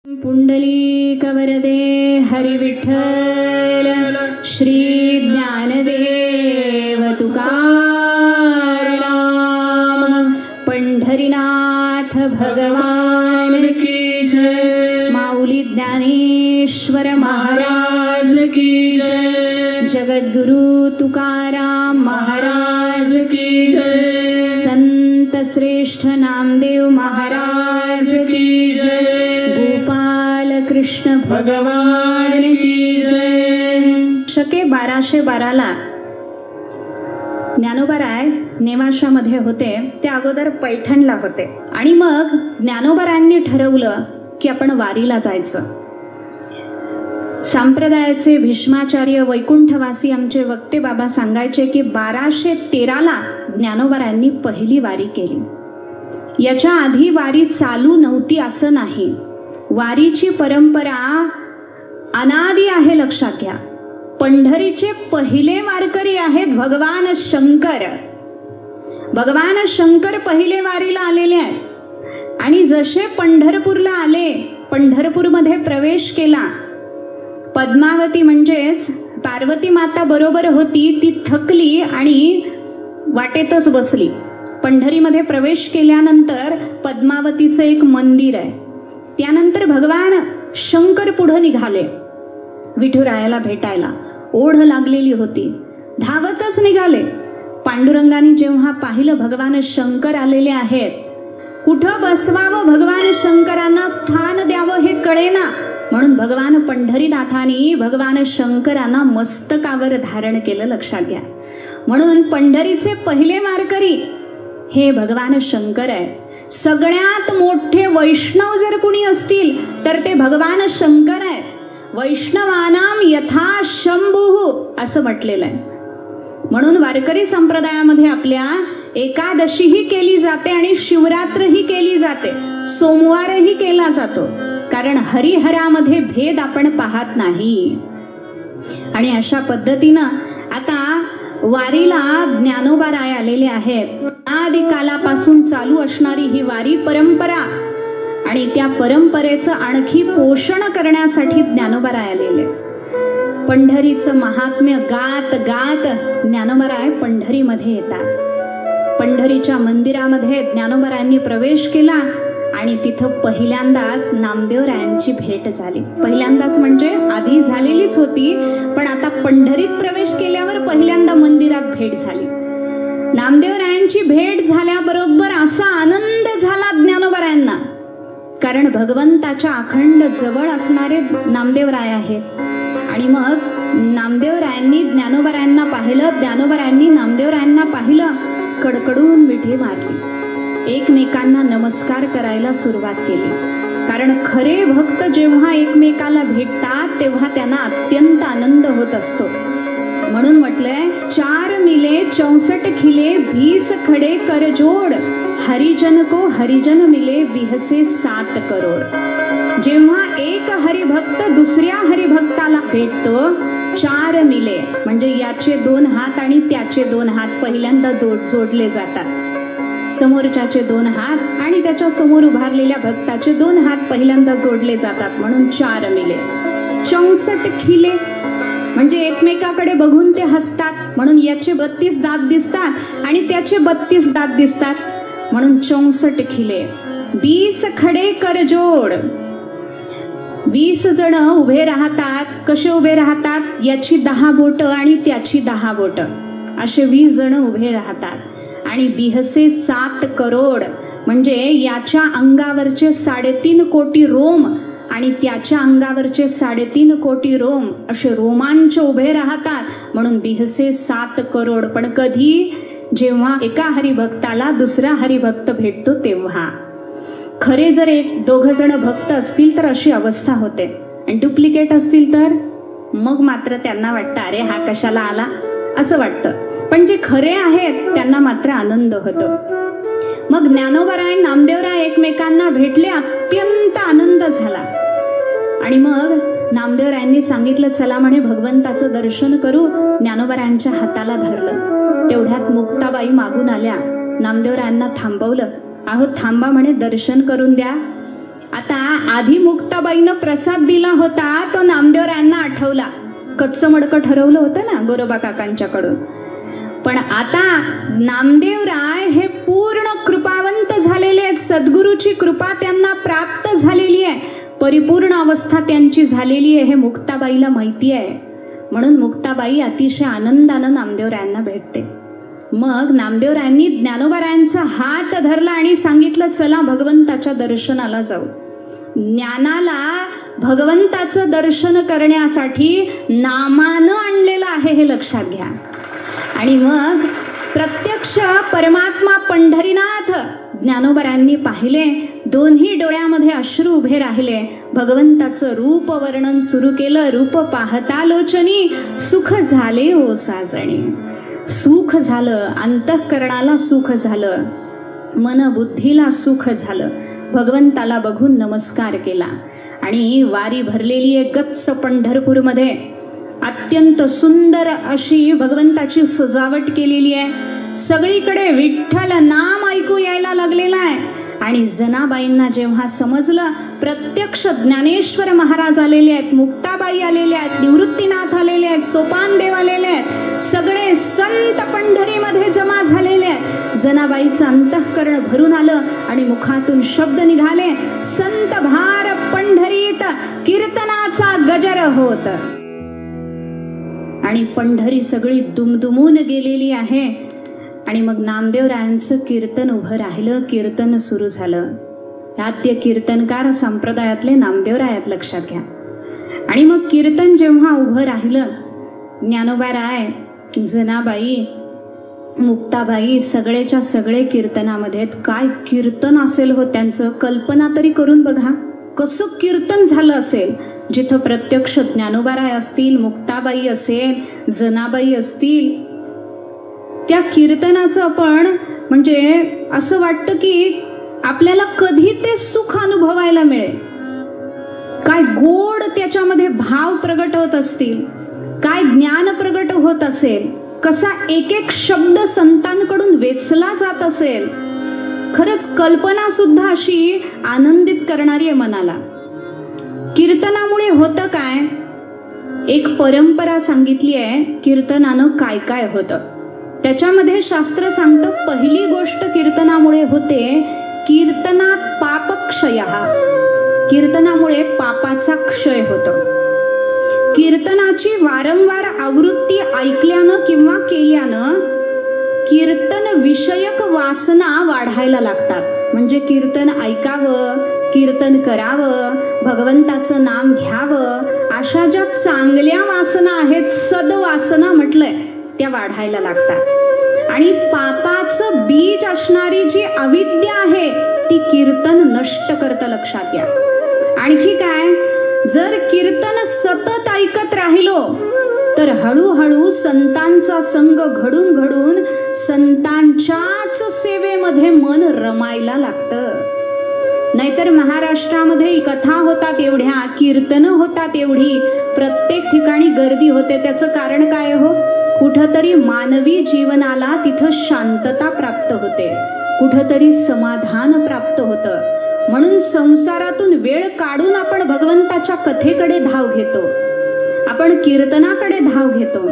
पुंडलीकवरदे हरिविठ्ठल श्री ज्ञानदेव तुकाराम पंढरीनाथ भगवान की जय। माऊली ज्ञानेश्वर महाराज की जय। जगद्गुरु तुकाराम महाराज की जय। संत श्रेष्ठ नामदेव महाराज की जय। कृष्ण भगवान की जय। शके 1212 ज्ञानोबाराय नेवाशामध्ये होते, त्या अगोदर पैठणला होते आणि मग ज्ञानोबारायांनी ठरवलं की आपण वारीला जायचं। संप्रदायाचे भीष्माचार्य वैकुंठवासी आमचे वक्ते बाबा सांगायचे की 1213ला ज्ञानोबारायांनी पहिली वारी केली। याच्या आधी वारी चालू नव्हती असं नाही, वारीची परंपरा अनादी आहे, लक्षात घ्या। पंढरीचे पहिले वारकरी आहेत भगवान शंकर। भगवान शंकर पहिले वारीला आलेले आहेत आणि जसे पंढरपूरला आले, पंढरपूरमध्ये प्रवेश केला, पद्मावती म्हणजेच पार्वती माता बरोबर होती, ती थकली आणि वाटेतच बसली। पंढरीमध्ये प्रवेश केल्यानंतर पद्मावतीचं एक मंदिर आहे, त्यानंतर भगवान शंकर पुढे निघाले विठुरायाला भेटायला। ओढ लागलेली होती, धावतच निघाले। पांडुरंगाने जेव्हा पाहिलं भगवान शंकर आलेले आहेत, कुठं बसवावं भगवान शंकरांना, स्थान द्यावं हे कळेना, म्हणून भगवान पंढरीनाथांनी भगवान शंकरांना मस्तकावर धारण केलं, लक्षात घ्या। म्हणून पंढरीचे पहिले वारकरी हे भगवान शंकर आहे। सगळ्यात मोठे वैष्णव जर कुणी असतील तर ते भगवान शंकर आहेत। वैष्णवानाम यथा शंभुः असं म्हटलेलं आहे। म्हणून वारकरी संप्रदायामध्ये आपल्या एकादशीही केली जाते आणि शिवरात्रही केली जाते, सोमवारही केला जातो, कारण हरिहरामध्ये भेद आपण पाहत नाही। आणि अशा पद्धतीनं आता वारीला ज्ञानोबाराय आलेले आहेत। आदि कालापासून चालू असणारी ही वारी परंपरा आणि त्या परंपरेचं आणखी पोषण करण्यासाठी ज्ञानोबाराय आलेले। पंढरीचं महात्म्य गात गात ज्ञानोबाराय पंढरीमध्ये येतात। पंढरीच्या मंदिरामध्ये ज्ञानोबारायांनी प्रवेश केला आणि तिथं पहिल्यांदाच नामदेवरायांची भेट झाली। पहिल्यांदाच म्हणजे आधी झालेलीच होती, पण आता पंढरीत प्रवेश केल्यावर पहिल्यांदा मंदिरात भेट झाली। नामदेवरायांची भेट झाल्याबरोबर असा आनंद झाला ज्ञानोबारायांना, कारण भगवंताच्या अखंड जवळ असणारे नामदेवराय आहेत। आणि मग नामदेवरायांनी ज्ञानोबारायांना पाहिलं, ज्ञानोबारायांनी नामदेवरायांना पाहिलं, कडकडून मिठी मारली, एकमेकांना नमस्कार करायला सुरुवात केली। कारण खरे भक्त जेव्हा एकमेकाला भेटतात तेव्हा त्यांना अत्यंत आनंद होत असतो। म्हणून म्हटलंय 4 मिले 64 खिले 20 खडे कर जोड, हरिजन को हरिजन मिले बिहसे 7 करोड। जेव्हा एक हरिभक्त दुसऱ्या हरिभक्ताला भेटतो, 4 मिले म्हणजे याचे 2 हात आणि त्याचे 2 हात पहिल्यांदा जोडले जातात। समोरच्याचे 2 हात आणि त्याच्या समोर उभारलेल्या भक्ताचे 2 हात पहिल्यांदा जोडले जातात, म्हणून 4 मिले। 64 खिले म्हणजे एकमेकाकडे बघून ते हसतात, म्हणून याचे 32 दात दिसतात आणि त्याचे 32 दात दिसतात, म्हणून 64 खिले। 20 खडे कर जोड, 20 जण उभे राहतात। कसे उभे राहतात? याची 10 बोट आणि त्याची 10 बोट, असे 20 जण उभे राहतात। आणि बिहसे 7 करोड म्हणजे याच्या अंगावरचे 3.5 कोटी रोम आणि त्याच्या अंगावरचे 3.5 कोटी रोम, असे रोमांच उभे राहतात, म्हणून बिहसे 7 करोड। पण कधी? जेव्हा एका हरिभक्ताला दुसरा हरिभक्त भेटतो तेव्हा। खरे जर 1-2 जण भक्त असतील तर अशी अवस्था होते, आणि डुप्लिकेट असतील तर मग मात्र त्यांना वाटतं अरे हा कशाला आला असं वाटतं, पण जे खरे आहेत त्यांना मात्र आनंद होतो। मग ज्ञानोबाराय नामदेवराय एकमेकांना भेटले, अत्यंत आनंद झाला। आणि मग नामदेवरायांनी सांगितलं चला म्हणे भगवंताचं दर्शन करू। ज्ञानोबारायांच्या हाताला धरलं, तेवढ्यात मुक्ताबाई मागून आल्या, नामदेवरायांना थांबवलं। अहो थांबा म्हणे, दर्शन करून द्या। आता आधी मुक्ताबाईनं प्रसाद दिला होता तो नामदेवरायांना आठवला. कच्चं मडकं ठरवलं होतं ना गोरोबा काकांच्याकडून. पण आता नामदेवराय हे पूर्ण कृपावंत झालेले आहेत. सद्गुरूची कृपा त्यांना प्राप्त झालेली आहे, परिपूर्ण अवस्था त्यांची झालेली आहे हे मुक्ताबाईला माहिती आहे. म्हणून मुक्ताबाई अतिशय आनंदानं नामदेवरायांना भेटते. मग नामदेवरायांनी ज्ञानोबारायांचा हात धरला आणि सांगितलं, चला भगवंताच्या दर्शनाला जाऊ. ज्ञानाला भगवंताचं दर्शन करण्यासाठी नामानं आणलेलं आहे हे लक्षात घ्या. आणि मग प्रत्यक्ष परमात्मा पंढरीनाथ ज्ञानोबारायांनी पाहिले. दोन्ही डोळ्यामध्ये अश्रू उभे राहिले. भगवंताचं रूप वर्णन सुरू केलं. रूप पाहता लोचनी सुख झाले ओ साजणी. सुख झालं, अंतःकरणाला सुख झालं, मन बुद्धीला सुख झालं. भगवंताला बघून नमस्कार केला आणि वारी भरलेली आहे गच्च पंढरपूरमध्ये. अत्यंत सुंदर अशी भगवंताची सजावट केलेली आहे. सगळीकडे विठ्ठल नाम ऐकू यायला लागलेला आहे. आणि जनाबाईंना जेव्हा समजलं प्रत्यक्ष ज्ञानेश्वर महाराज आलेले आहेत, मुक्ताबाई आलेले आहेत, निवृत्तीनाथ आलेले आहेत, सोपानदेव आलेले आहेत, सगळे संत पंढरीमध्ये जमा झालेले आहेत. जनाबाईचं अंतःकरण भरून आलं आणि मुखातून शब्द निघाले, संत भार पंढरीत कीर्तनाचा गजर होत. आणि पंढरी सगळी दुमदुमून गेलेली आहे. आणि मग नामदेवरायांचं कीर्तन उभं राहिलं. कीर्तन सुरू झालं. आद्य कीर्तनकार संप्रदायातले नामदेवरायात लक्षात घ्या. आणि मग कीर्तन जेव्हा उभं राहिलं, ज्ञानोबाराय, जनाबाई, मुक्ताबाई सगळेच्या सगळे कीर्तनामध्ये. काय कीर्तन असेल हो त्यांचं, कल्पना तरी करून बघा कसं कीर्तन झालं असेल. जिथं प्रत्यक्ष ज्ञानोबाराय असतील, मुक्ताबाई असेल, जनाबाई असतील, त्या कीर्तनाचं आपण म्हणजे असं वाटतं की आपल्याला कधी ते सुख अनुभवायला मिळेल. काय गोड त्याच्यामध्ये भाव प्रगट होत असतील, काय ज्ञान प्रगट होत असेल, कसा एक एक शब्द संतांकडून वेचला जात असेल. खरंच कल्पना सुद्धा अशी आनंदित करणारी आहे मनाला. कीर्तनामुळे होतं काय, एक परंपरा सांगितली आहे कीर्तनानं काय काय होतं. त्याच्यामध्ये शास्त्र सांगतं पहिली गोष्ट कीर्तनामुळे होते, कीर्तनात पापक्षय. कीर्तनामुळे पापाचा क्षय होतो. कीर्तनाची वारंवार आवृत्ती ऐकल्यानं किंवा केल्यानं कीर्तन विषयक वासना वाढायला लागतात. म्हणजे कीर्तन ऐकावं, कीर्तन करावं, भगवंताचं नाम घ्यावं, अशा ज्या चांगल्या वासना आहेत, सद्वासना म्हटलंय, त्या वाढायला लागतात. आणि पापाचं बीज असणारी जी अविद्या आहे ती कीर्तन नष्ट करतं. लक्षात घ्या. आणखी काय, जर कीर्तन सतत ऐकत राहिलो तर हळूहळू संतांचा संग घडून घडून संतांच्याच सेवेमध्ये मन रमायला लागतं. नाहीतर महाराष्ट्रामध्ये कथा होतात एवढ्या, कीर्तन होतात एवढी, प्रत्येक ठिकाणी गर्दी होते. त्याचं कारण काय हो, कुठंतरी मानवी जीवनाला तिथं शांतता प्राप्त होते, कुठंतरी समाधान प्राप्त होतं. म्हणून संसारातून वेळ काढून आपण भगवंताच्या कथेकडे धाव घेतो, आपण कीर्तनाकडे धाव घेतो.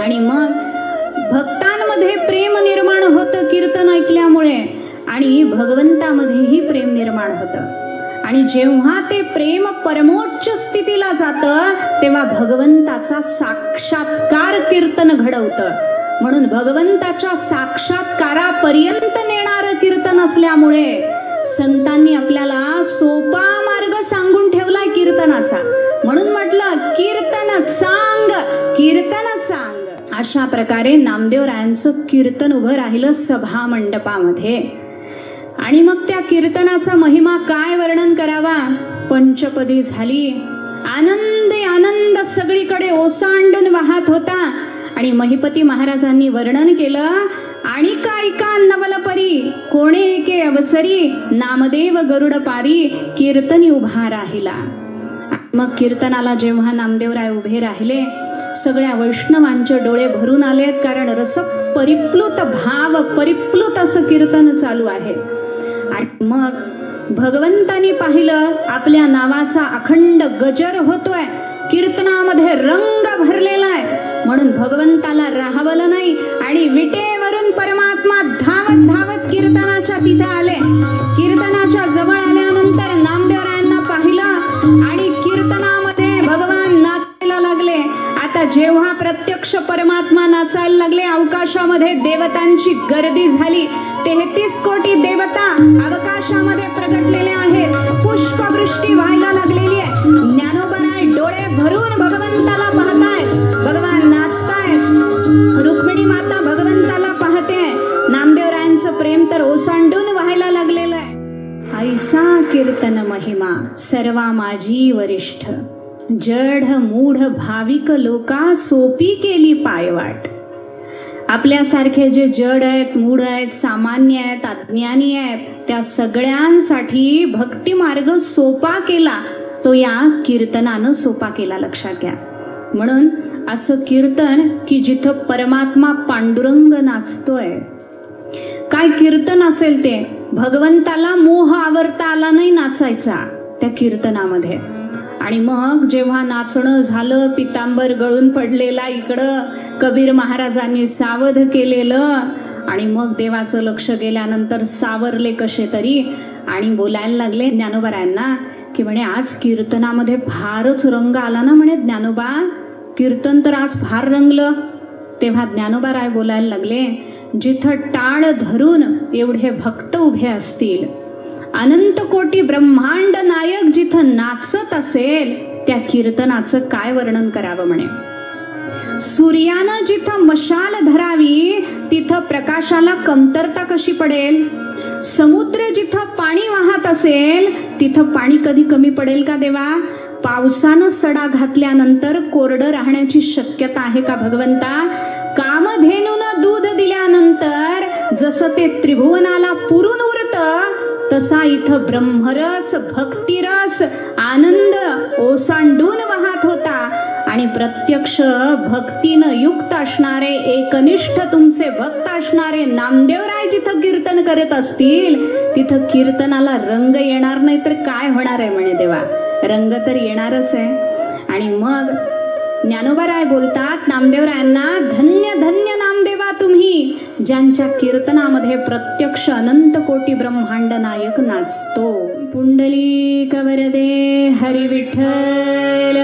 आणि मग भक्तांमध्ये प्रेम निर्माण होतं कीर्तन ऐकल्यामुळे, आणि भगवंतामध्येही प्रेम निर्माण होतं. आणि जेव्हा ते प्रेम परमोच्च स्थितीला जातं तेव्हा भगवंताचा साक्षात्कार कीर्तन घडवतं. म्हणून भगवंताच्या साक्षात्कारापर्यंत नेणारं कीर्तन असल्यामुळे संतांनी आपल्याला सोपा मार्ग सांगून ठेवलाय कीर्तनाचा. म्हणून म्हटलं कीर्तन सांग, कीर्तन सांग. अशा प्रकारे नामदेवरायांचं कीर्तन उभं राहिलं सभा मंडपामध्ये. आणि मग त्या कीर्तनाचा महिमा काय वर्णन करावा. पंचपदी झाली, आनंद आनंद सगळीकडे ओसांडून वाहत होता. आणि महिपती महाराजांनी वर्णन केलं, आणि काय का नवलपरी कोणे एके अवसरी नामदेव गरुड पारी कीर्तनी उभा राहिला. मग कीर्तनाला जेव्हा नामदेवराय उभे राहिले, सगळ्या वैष्णवांचे डोळे भरून आलेत, कारण रस परिप्लुत भाव परिप्लुत असं कीर्तन चालू आहे. आणि मग भगवंतानी पाहिलं आपल्या नावाचा अखंड गजर होतोय, कीर्तनामध्ये रंग भरलेला आहे, म्हणून भगवंताला राहवलं नाही आणि विटेवरून परमात्मा धावत धावत कीर्तनाच्या तिथे आले. कीर्तनाच्या जवळ आल्यानंतर नामदेवरायांना पाहिलं आणि कीर्तनामध्ये भगवान नाचायला लागले. आता जेव्हा प्रत्यक्ष परमात्मा नाचायला लागले, अवकाशामध्ये देवतांची गर्दी झाली. 33 कोटी देवता अवकाशामध्ये प्रगटलेले आहेत. पुष्पवृष्टी व्हायला लागलेली आहे. ज्ञानोबराय डोळे भरून भगवंताला पाहतायत, भगवान नाचतायत. रुक्मिणी माता भगवंताला पाहते. नामदेवरायांचं प्रेम तर ओसांडून व्हायला लागलेलं आहे. ऐसा कीर्तन महिमा सर्वा माझी वरिष्ठ, जड मूढ भाविक लोका सोपी केली पायवाट. आपल्यासारखे जे जड आहेत, मूढ आहेत, सामान्य आहेत, अज्ञानी आहेत, त्या सगळ्यांसाठी भक्ती मार्ग सोपा केला तो या कीर्तनानं सोपा केला. लक्षात घ्या. म्हणून असं कीर्तन की जिथं परमात्मा पांडुरंग नाचतोय. काय कीर्तन असेल ते, भगवंताला मोह आवरता आला नाही नाचायचा त्या कीर्तनामध्ये. आणि मग जेव्हा नाचणं झालं, पितांबर गळून पडलेला इकडं कबीर महाराजांनी सावध केलेलं आणि मग देवाचं लक्ष गेल्यानंतर सावरले कसे तरी आणि बोलायला लागले ज्ञानोबरायांना की म्हणे आज कीर्तनामध्ये फारच रंग आला ना म्हणे ज्ञानोबा, कीर्तन तर आज फार रंगलं. तेव्हा ज्ञानोबाराय बोलायला लागले, जिथं टाळ धरून एवढे भक्त उभे असतील, अनंत कोटी ब्रह्मांड नायक जिथं नाचत असेल, त्या कीर्तनाचं काय वर्णन करावं म्हणे. सूर्यानं जिथं मशाल धरावी तिथं प्रकाशाला कमतरता कशी पडेल. समुद्र जिथं पाणी वाहत असेल तिथं पाणी कधी कमी पडेल का देवा. पावसानं सडा घातल्यानंतर कोरडं राहण्याची शक्यता आहे का भगवंता. कामधेनूनं दूध दिल्यानंतर जसं ते त्रिभुवनाला पुरून उरतं, तसा इथं ब्रह्मरस, भक्तिरस, आनंद ओसांडून वाहत होता. आणि प्रत्यक्ष भक्तीनं युक्त असणारे, एकनिष्ठ तुमचे भक्त असणारे नामदेवराय जिथं कीर्तन करत असतील, तिथं कीर्तनाला रंग येणार नाही तर काय होणार आहे म्हणे देवा. रंग तर येणारच आहे. आणि मग ज्ञानोबाराय बोलतात नामदेवरायांना, धन्य धन्य नामदेवा तुम्ही, ज्यांच्या कीर्तनामध्ये प्रत्यक्ष अनंत कोटी ब्रह्मांड नायक नाचतो. पुंडलिक वरदे हरी विठ्ठल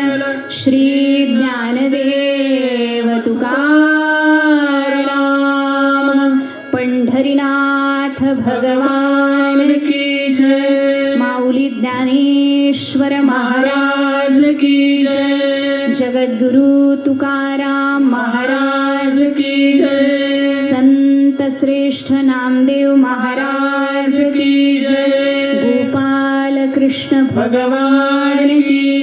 श्री ज्ञानदेव तुकाराम. पंढरीनाथ भगवान की जय. माऊली ज्ञानेश्वर महाराज की जय. जगद्गुरु तुकाराम महाराज की जय. संत श्रेष्ठ नामदेव महाराज की जय. गोपाल कृष्ण भगवान की